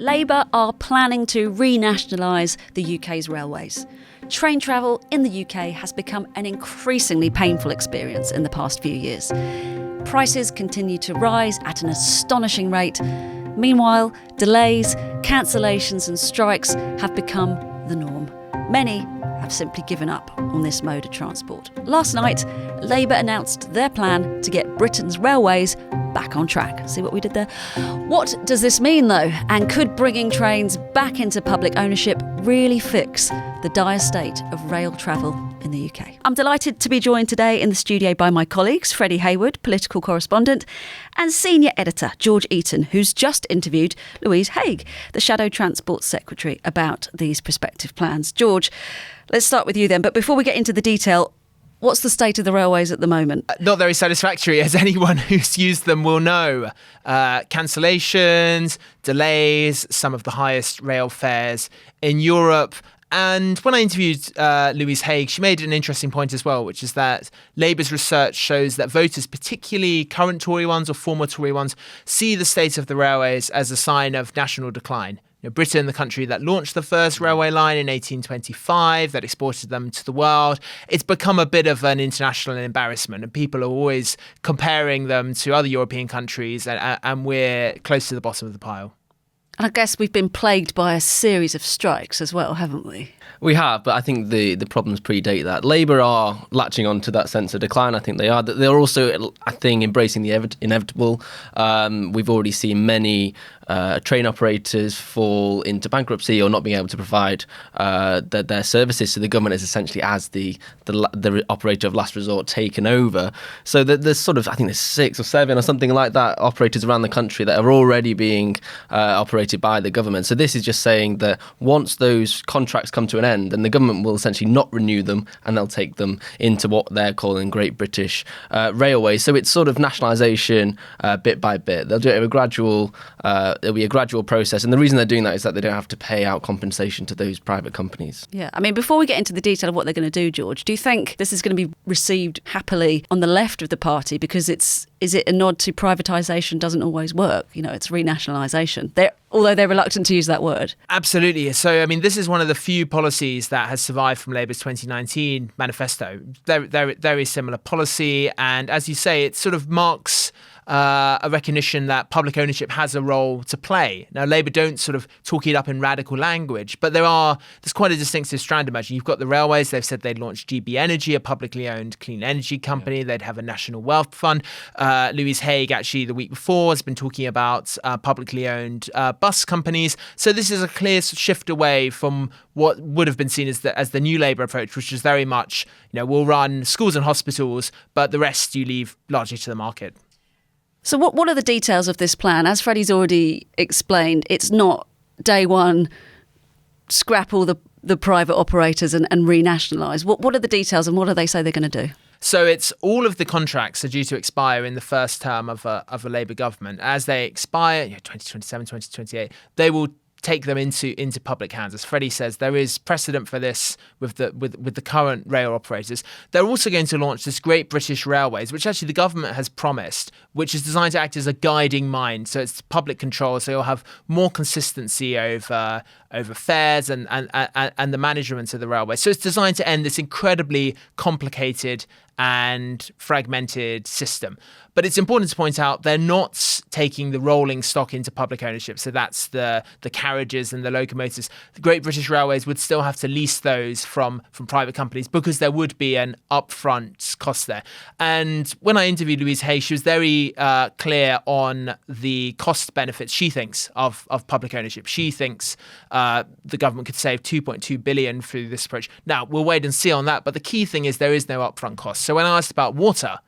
Labour are planning to renationalise the UK's railways. Train travel in the UK has become an increasingly painful experience in the past few years. Prices continue to rise at an astonishing rate. Meanwhile, delays, cancellations and strikes have become the norm. Many have simply given up on this mode of transport. Last night, Labour announced their plan to get Britain's railways back on track. See what we did there? What does this mean, though? And could bringing trains back into public ownership really fix the dire state of rail travel in the UK? I'm delighted to be joined today in the studio by my colleagues, Freddie Hayward, political correspondent, and senior editor George Eaton, who's just interviewed Louise Haigh, the Shadow Transport Secretary, about these prospective plans. George, let's start with you then. But before we get into the detail, what's the state of the railways at the moment? Not very satisfactory, as anyone who's used them will know. Cancellations, delays, some of the highest rail fares in Europe. And when I interviewed Louise Haigh, she made an interesting point as well, which is that Labour's research shows that voters, particularly current Tory ones or former Tory ones, see the state of the railways as a sign of national decline. Britain, the country that launched the first railway line in 1825, that exported them to the world, it's become a bit of an international embarrassment, and people are always comparing them to other European countries, and we're close to the bottom of the pile. And I guess we've been plagued by a series of strikes as well, haven't we? We have, but I think the problems predate that. Labour are latching on to that sense of decline. I think they are. They're also, I think, embracing the inevitable. We've already seen many train operators fall into bankruptcy or not being able to provide their services. So the government is essentially, as the operator of last resort, taken over. So there's sort of, I think there's 6 or 7 or something like that operators around the country that are already being operated by the government. So this is just saying that once those contracts come to an end, then the government will essentially not renew them, and they'll take them into what they're calling Great British Railways. So it's sort of nationalisation bit by bit. They'll do it in a gradual. It'll be a gradual process, and the reason they're doing that is that they don't have to pay out compensation to those private companies. Yeah, I mean, before we get into the detail of what they're going to do, George, do you think this is going to be received happily on the left of the party? Because is it a nod to privatisation doesn't always work? It's renationalisation. Although they're reluctant to use that word. Absolutely. So, I mean, this is one of the few policies that has survived from Labour's 2019 manifesto. Very similar policy. And as you say, it sort of marks a recognition that public ownership has a role to play. Now, Labour don't sort of talk it up in radical language, but there's quite a distinctive strand. Imagine you've got the railways. They've said they'd launch GB Energy, a publicly owned clean energy company. Yeah. They'd have a national wealth fund. Louise Haigh, actually, the week before, has been talking about publicly owned bus companies. So this is a clear shift away from what would have been seen as the new Labour approach, which is very much, we'll run schools and hospitals, but the rest you leave largely to the market. So what are the details of this plan? As Freddie's already explained, it's not day one, scrap all the private operators and renationalise. What are the details, and what do they say they're going to do? So it's all of the contracts are due to expire in the first term of a Labour government. As they expire, 2027, 2028, they will take them into public hands. As Freddie says, there is precedent for this with the current rail operators. They're also going to launch this Great British Railways, which actually the government has promised, which is designed to act as a guiding mind. So it's public control. So you'll have more consistency over fares and the management of the railway. So it's designed to end this incredibly complicated and fragmented system. But it's important to point out they're not taking the rolling stock into public ownership. So that's the carriages and the locomotives. The Great British Railways would still have to lease those from private companies because there would be an upfront cost there. And when I interviewed Louise Haigh, she was very clear on the cost benefits she thinks of public ownership. She thinks the government could save 2.2 billion through this approach. Now, we'll wait and see on that. But the key thing is there is no upfront cost. So when I asked about water,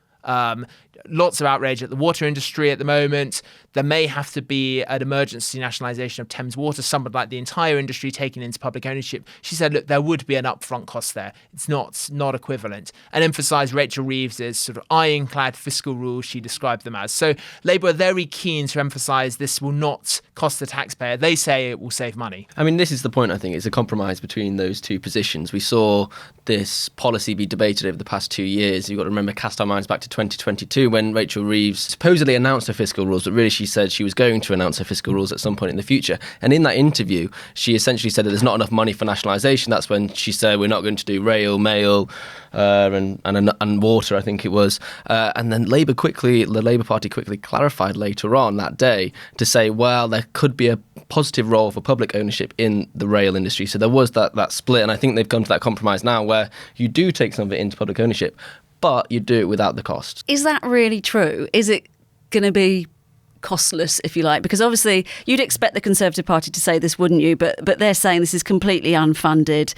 lots of outrage at the water industry at the moment. There may have to be an emergency nationalisation of Thames Water, something like the entire industry taken into public ownership. She said, look, there would be an upfront cost there. It's not equivalent. And emphasised Rachel Reeves's sort of ironclad fiscal rules she described them as. So Labour are very keen to emphasise this will not cost the taxpayer. They say it will save money. I mean, this is the point, I think. It's a compromise between those two positions. We saw this policy be debated over the past 2 years. You've got to remember, cast our minds back to 2022 2022 when Rachel Reeves supposedly announced her fiscal rules, but really she said she was going to announce her fiscal rules at some point in the future. And in that interview, she essentially said that there's not enough money for nationalisation. That's when she said we're not going to do rail, mail, and water, I think it was. And then the Labour Party quickly clarified later on that day to say, well, there could be a positive role for public ownership in the rail industry. So there was that split, and I think they've come to that compromise now where you do take some of it into public ownership, but you do it without the cost. Is that really true? Is it going to be costless, if you like? Because obviously you'd expect the Conservative Party to say this, wouldn't you? But they're saying this is completely unfunded,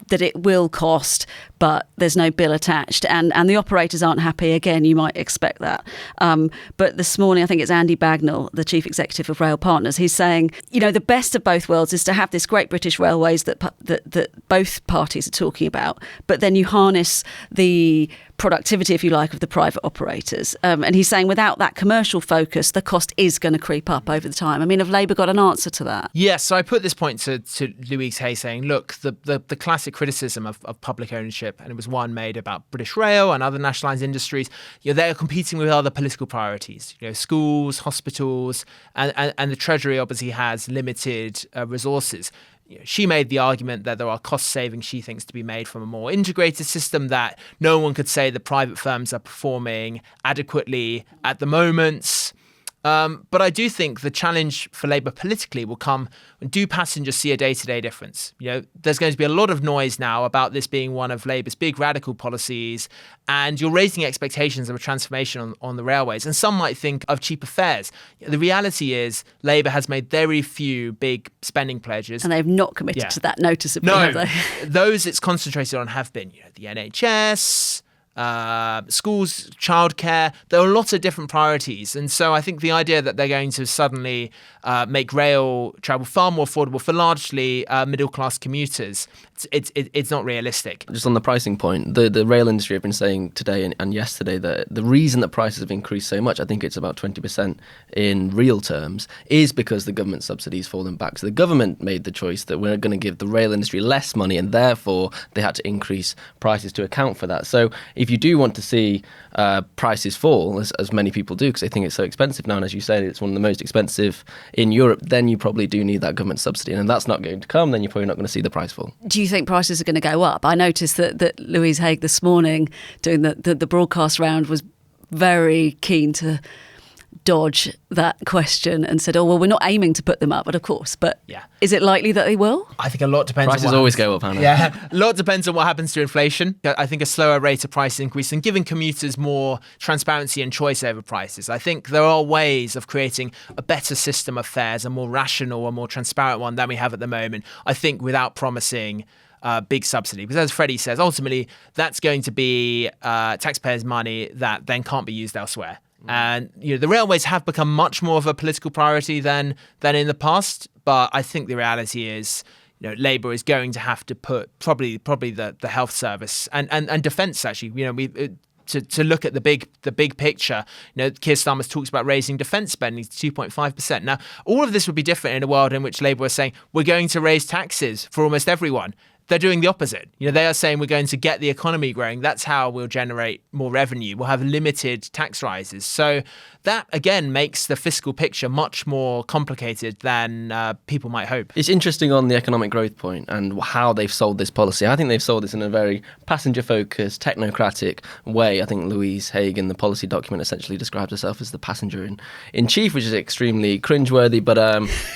that it will cost, but there's no bill attached. And the operators aren't happy. Again, you might expect that. But this morning, I think it's Andy Bagnall, the Chief Executive of Rail Partners, he's saying, the best of both worlds is to have this great British Railways that both parties are talking about, but then you harness the productivity, if you like, of the private operators. And he's saying without that commercial focus, the cost is going to creep up over the time. I mean, have Labour got an answer to that? Yes, so I put this point to Louise Haigh saying, look, the classic criticism of public ownership, and it was one made about British Rail and other nationalised industries, they're competing with other political priorities, schools, hospitals, and the Treasury obviously has limited resources. She made the argument that there are cost savings she thinks to be made from a more integrated system, that no one could say the private firms are performing adequately at the moment. But I do think the challenge for Labour politically will come when do passengers see a day-to-day difference? There's going to be a lot of noise now about this being one of Labour's big radical policies, and you're raising expectations of a transformation on the railways. And some might think of cheaper fares. The reality is Labour has made very few big spending pledges. And they've not committed to that noticeably, have they? Those it's concentrated on have been the NHS, schools, childcare. There are lots of different priorities. And so I think the idea that they're going to suddenly make rail travel far more affordable for largely middle-class commuters, it's not realistic. Just on the pricing point, the rail industry have been saying today and yesterday that the reason that prices have increased so much, I think it's about 20% in real terms, is because the government subsidies fallen back. So the government made the choice that we're going to give the rail industry less money, and therefore they had to increase prices to account for that. So if you do want to see prices fall, as many people do, because they think it's so expensive now, and as you said, it's one of the most expensive in Europe, then you probably do need that government subsidy. And if that's not going to come, then you're probably not going to see the price fall. Do you think prices are going to go up? I noticed that Louise Haigh this morning, doing the broadcast round, was very keen to dodge that question and said, well, we're not aiming to put them up, but of course. But is it likely that they will? I think a lot depends. Prices always go up, Hannah. Yeah, a lot depends on what happens to inflation. I think a slower rate of price increase and giving commuters more transparency and choice over prices. I think there are ways of creating a better system of fares, a more rational, a more transparent one than we have at the moment, I think, without promising big subsidy. Because as Freddie says, ultimately, that's going to be taxpayers' money that then can't be used elsewhere. And the railways have become much more of a political priority than in the past. But I think the reality is, Labour is going to have to put probably the health service and defence. Actually, to look at the big picture. Keir Starmer's talks about raising defence spending to 2.5%. Now, all of this would be different in a world in which Labour was saying we're going to raise taxes for almost everyone. They're doing the opposite. They are saying we're going to get the economy growing. That's how we'll generate more revenue. We'll have limited tax rises. So that, again, makes the fiscal picture much more complicated than people might hope. It's interesting on the economic growth point and how they've sold this policy. I think they've sold this in a very passenger-focused, technocratic way. I think Louise Haigh in the policy document essentially describes herself as the passenger-in chief, which is extremely cringeworthy, but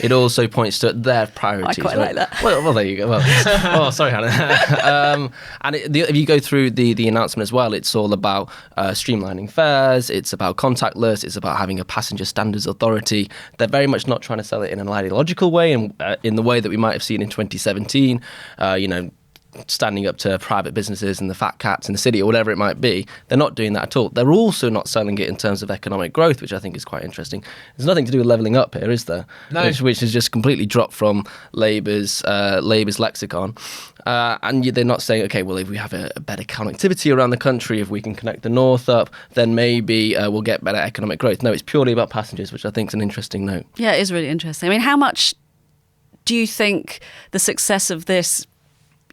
it also points to their priorities. I quite like that. Well, there you go. Well, sorry, Hannah. And if you go through the announcement as well, it's all about streamlining fares, it's about contactless, it's about having a passenger standards authority. They're very much not trying to sell it in an ideological way, and in the way that we might have seen in 2017, standing up to private businesses and the fat cats in the city or whatever it might be. They're not doing that at all. They're also not selling it in terms of economic growth, which I think is quite interesting. There's nothing to do with levelling up here, is there? No. Which has just completely dropped from Labour's lexicon. And they're not saying, okay, well, if we have a better connectivity around the country, if we can connect the north up, then maybe we'll get better economic growth. No, it's purely about passengers, which I think is an interesting note. Yeah, it is really interesting. I mean, how much do you think the success of this,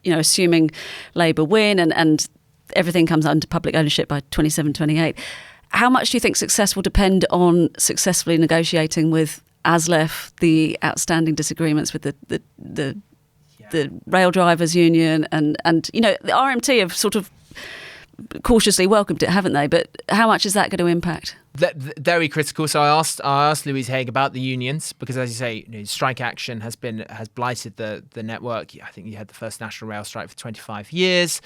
assuming Labour win and everything comes under public ownership by 27, 28, How much do you think success will depend on successfully negotiating with ASLEF the outstanding disagreements with the rail drivers union and the RMT have sort of cautiously welcomed it, haven't they? But how much is that going to impact? Very critical. So I asked Louise Haigh about the unions because, as you say, strike action has blighted the network. I think you had the first national rail strike for 25 years.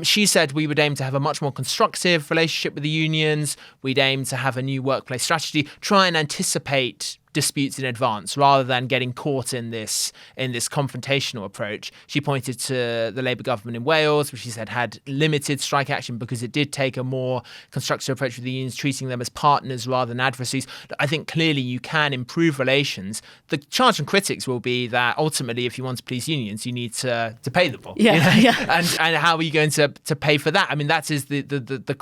She said we would aim to have a much more constructive relationship with the unions. We'd aim to have a new workplace strategy, try and anticipate disputes in advance rather than getting caught in this confrontational approach. She pointed to the Labour government in Wales, which she said had limited strike action because it did take a more constructive approach with the unions, treating them as partners rather than adversaries. I think clearly you can improve relations. The charge from critics will be that ultimately, if you want to please unions, you need to pay them more. And how are you going to pay for that? I mean, that is the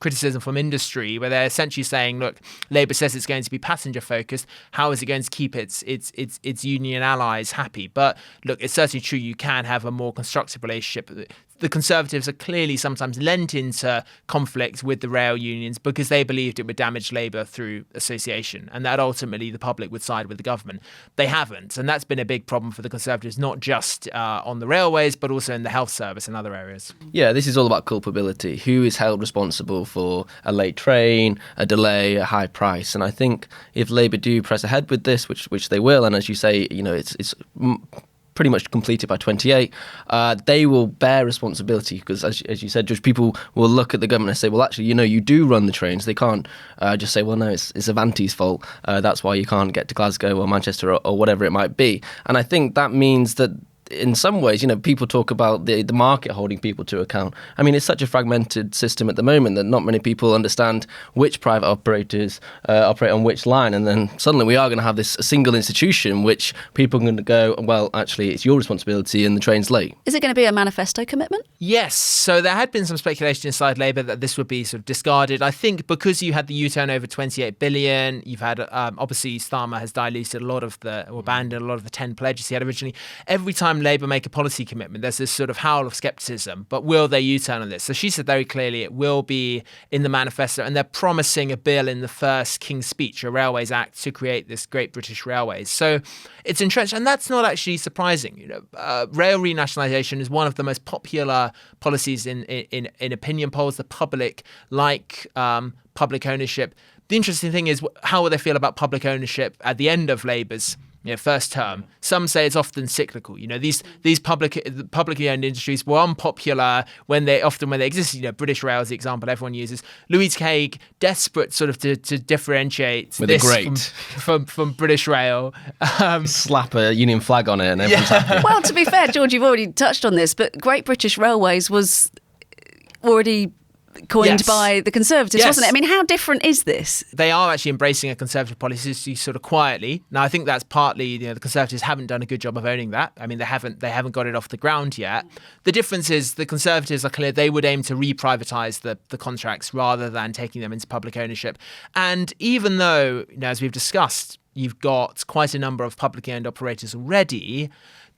criticism from industry, where they're essentially saying, look, Labour says it's going to be passenger focused. How is it going to keep its union allies happy? But look, it's certainly true you can have a more constructive relationship. The Conservatives are clearly sometimes lent into conflict with the rail unions because they believed it would damage Labour through association and that ultimately the public would side with the government. They haven't. And that's been a big problem for the Conservatives, not just on the railways, but also in the health service and other areas. Yeah, this is all about culpability. Who is held responsible for a late train, a delay, a high price? And I think if Labour do press ahead with this, which they will, and as you say, it's pretty much completed by 28, they will bear responsibility because, as you said, Judge, people will look at the government and say, well, actually, you do run the trains. They can't just say, well, no, it's Avanti's fault. That's why you can't get to Glasgow or Manchester or whatever it might be. And I think that means that in some ways, people talk about the market holding people to account. I mean, it's such a fragmented system at the moment that not many people understand which private operators operate on which line. And then suddenly we are going to have this single institution which people are going to go, well, actually, it's your responsibility and the train's late. Is it going to be a manifesto commitment? Yes. So there had been some speculation inside Labour that this would be sort of discarded. I think because you had the U-turn over 28 billion, you've had, obviously, Starmer has diluted abandoned a lot of the 10 pledges he had originally. Every time Labour make a policy commitment, there's this sort of howl of scepticism, but will they U-turn on this? So she said very clearly it will be in the manifesto, and they're promising a bill in the first King's Speech, a Railways Act, to create this Great British Railways. So it's entrenched, and that's not actually surprising. Rail renationalisation is one of the most popular policies in opinion polls. The public like public ownership. The interesting thing is, how will they feel about public ownership at the end of Labour's first term? Some say it's often cyclical. These publicly owned industries were unpopular when they existed. British Rail is the example everyone uses. Louise Haigh, desperate sort of to differentiate with this from British Rail. Slap a Union flag on it and everyone's happy. Well, to be fair, George, you've already touched on this, but Great British Railways was already coined by the Conservatives, wasn't it? I mean, how different is this? They are actually embracing a Conservative policy sort of quietly. Now, I think that's partly, the Conservatives haven't done a good job of owning that. I mean, they haven't got it off the ground yet. The difference is the Conservatives are clear they would aim to reprivatise the contracts rather than taking them into public ownership. And even though, as we've discussed, you've got quite a number of publicly owned operators already,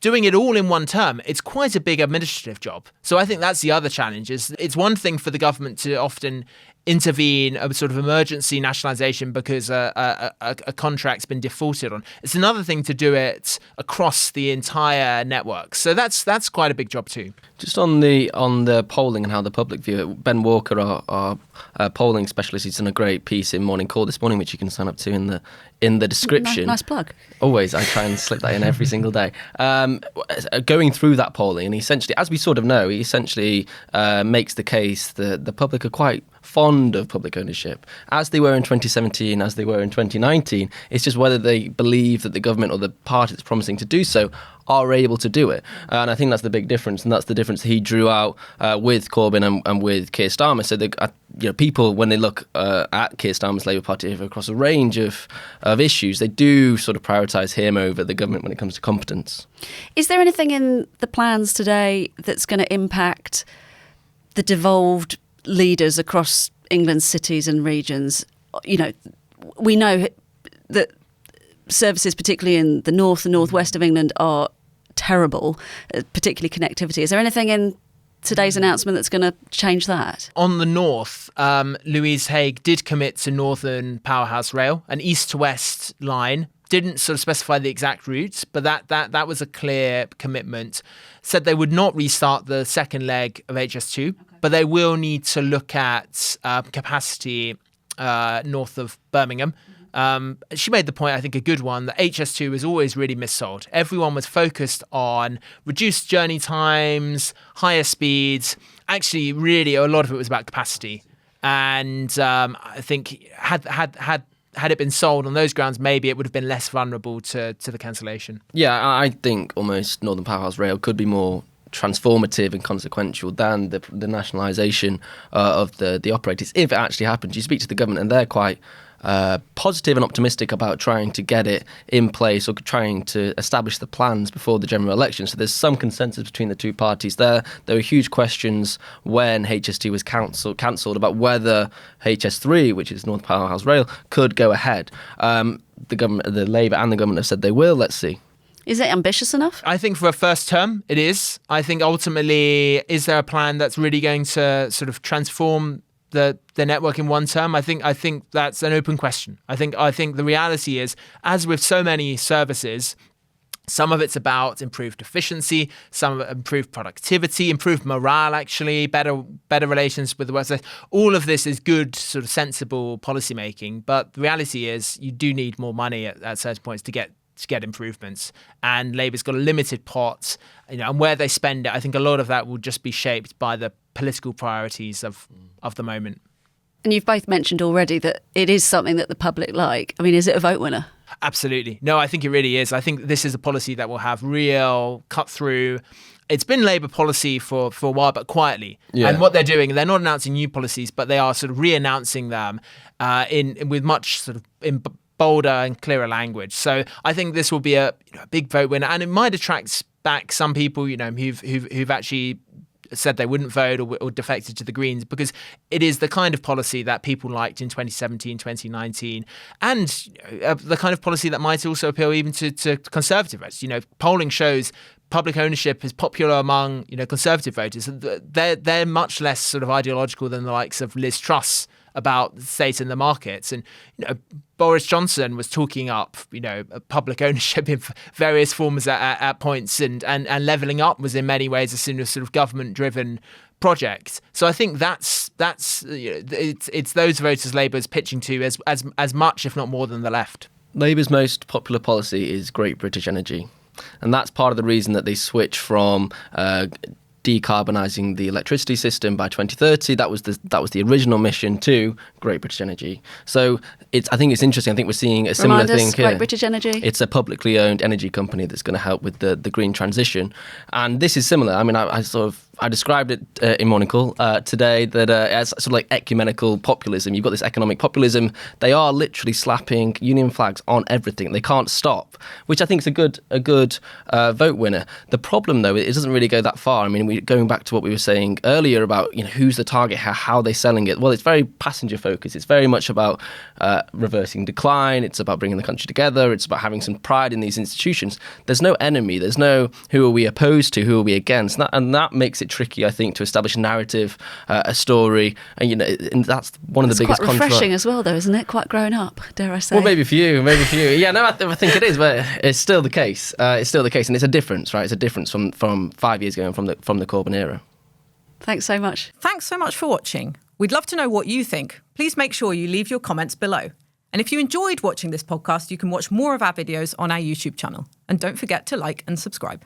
doing it all in one term, it's quite a big administrative job. So I think that's the other challenge. It's one thing for the government to often intervene, a sort of emergency nationalisation because a contract's been defaulted on. It's another thing to do it across the entire network. So that's quite a big job too. Just on the polling and how the public view it, Ben Walker, our polling specialist, he's done a great piece in Morning Call this morning, which you can sign up to in the description. Nice plug. Always, I try and slip that in every single day. Going through that polling, and essentially, as we sort of know, he essentially makes the case that the public are quite fond of public ownership, as they were in 2017, as they were in 2019. It's just whether they believe that the government or the party that's promising to do so are able to do it. And I think that's the big difference, and that's the difference he drew out with Corbyn and with Keir Starmer. So people, when they look at Keir Starmer's Labour Party across a range of issues, they do sort of prioritise him over the government when it comes to competence. Is there anything in the plans today that's going to impact the devolved leaders across England's cities and regions? We know that services, particularly in the north and northwest of England, are terrible, particularly connectivity. Is there anything in today's announcement that's going to change that? On the north, Louise Haigh did commit to Northern Powerhouse Rail, an east to west line. Didn't sort of specify the exact routes, but that was a clear commitment. Said they would not restart the second leg of HS2, but they will need to look at capacity north of Birmingham. She made the point, I think a good one, that HS2 was always really missold. Everyone was focused on reduced journey times, higher speeds. Actually, really, a lot of it was about capacity. And I think had it been sold on those grounds, maybe it would have been less vulnerable to the cancellation. Yeah, I think almost Northern Powerhouse Rail could be more transformative and consequential than the nationalisation of the operators, if it actually happens. You speak to the government and they're quite positive and optimistic about trying to get it in place or trying to establish the plans before the general election. So there's some consensus between the two parties there. There were huge questions when HS2 was cancelled about whether HS3, which is North Powerhouse Rail, could go ahead. The government, the Labour and the government have said they will. Let's see. Is it ambitious enough? I think for a first term, it is. I think ultimately, is there a plan that's really going to sort of transform the network in one term? I think that's an open question. I think the reality is, as with so many services, some of it's about improved efficiency, some of it improved productivity, improved morale, actually, better relations with the workplace. All of this is good, sort of sensible policy making. But the reality is, you do need more money at certain points to get improvements, and Labour's got a limited pot, and where they spend it, I think a lot of that will just be shaped by the political priorities of the moment. And you've both mentioned already that it is something that the public like. I mean, is it a vote winner? Absolutely. No, I think it really is. I think this is a policy that will have real cut through. It's been Labour policy for a while, but quietly. Yeah. And what they're doing, they're not announcing new policies, but they are sort of re-announcing them with much sort of in bolder and clearer language. So I think this will be a big vote winner, and it might attract back some people, who've actually said they wouldn't vote or defected to the Greens, because it is the kind of policy that people liked in 2017, 2019, and the kind of policy that might also appeal even to Conservative votes. Polling shows public ownership is popular among Conservative voters. They're much less sort of ideological than the likes of Liz Truss about the state and the markets. And Boris Johnson was talking up public ownership in various forms at points, and levelling up was in many ways a sort of government driven project. So I think that's it's those voters Labour's pitching to as much, if not more, than the left. Labour's most popular policy is Great British Energy, and that's part of the reason that they switch from decarbonising the electricity system by 2030. That was the original mission, to Great British Energy. So I think it's interesting. I think we're seeing a similar thing here. Great British Energy. It's a publicly owned energy company that's going to help with the green transition, and this is similar. I mean, I described it in Morning Call today that as sort of like ecumenical populism. You've got this economic populism. They are literally slapping union flags on everything. They can't stop, which I think is a good vote winner. The problem, though, it doesn't really go that far. I mean, going back to what we were saying earlier about who's the target, how they're selling it. Well, it's very passenger focused. It's very much about reversing decline. It's about bringing the country together. It's about having some pride in these institutions. There's no enemy. There's no who are we opposed to, who are we against, and that makes it tricky, I think, to establish a narrative, a story, and and that's one of the biggest. It's quite refreshing as well, though, isn't it? Quite grown up, dare I say? Well, maybe for you. Yeah, no, I think it is, but it's still the case. It's still the case, and it's a difference, right? It's a difference from 5 years ago and from the Corbyn era. Thanks so much. Thanks so much for watching. We'd love to know what you think. Please make sure you leave your comments below. And if you enjoyed watching this podcast, you can watch more of our videos on our YouTube channel. And don't forget to like and subscribe.